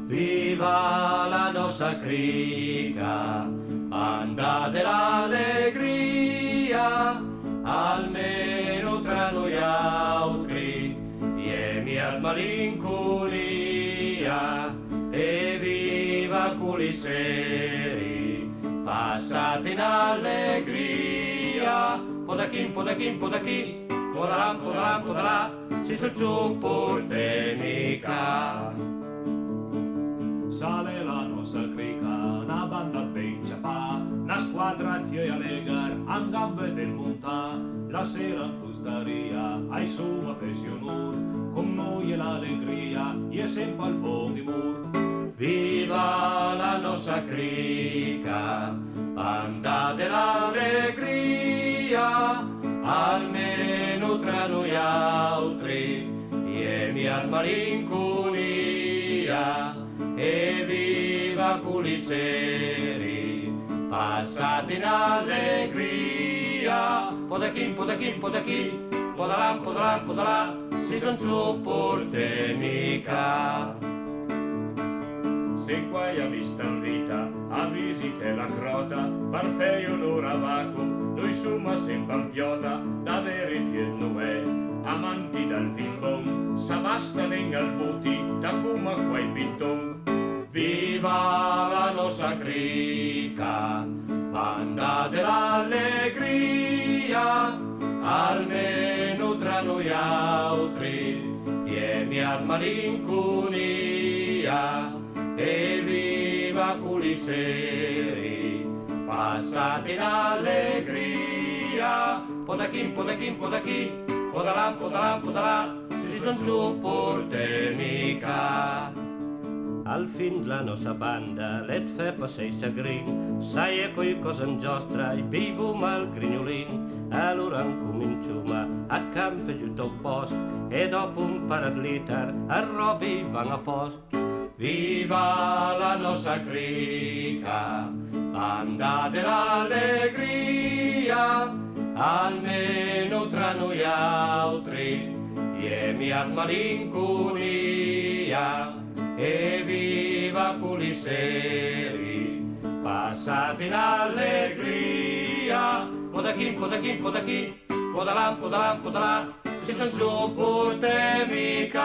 Viva la nostra crica, banda dell'allegria, almeno tra noi altri, iemi al malinconia, e viva culi seri, passate in allegria, podachin, podachin, podachin, podalam, podalam, podalà, si sopporte mica. Sale la nostra crica, una banda ben ciapà, una squadra che allegar, a gambe del montà, la sera in fustaria, ai sua pensionur, con noi è l'allegria, e sempre al po' di mur. Viva la nostra crica, banda dell'allegria, almeno tra noi altri, iemi al malinconia, e viva culi seri, passate in allegria, podachin, podachin, podachin, podalam, podalam, podalà, si son sopporte mica. Se quai a vista in vita, a visite la crota, par fei onor a vacu, noi summa sempre ampiota, da veri fiel nuè, amanti dal fin bon, s'abastano in albuti, da cuma quai pinton. Viva la nostra crica, banda dell'allegria, almeno tra noi altri, iemi al malinconia, e viva culi seri, passate in allegria, podachin, podachin, podachin, podalam, podalam, podalà, si son sopporte mica. Al fin la nostra banda let fe passei sagrin, sai e coi cosa giostra e vivo mal grignolin, allora cominciamo a campo giù al posto e dopo un paradlitar a robi van a posto. Viva la nostra crica, banda dell'allegria, almeno tra noi altri, iemi al malinconia, e viva culi seri, passate in allegria, podachin, podachin, podachin, podalam, podalam, podalà, si son sopporte mica.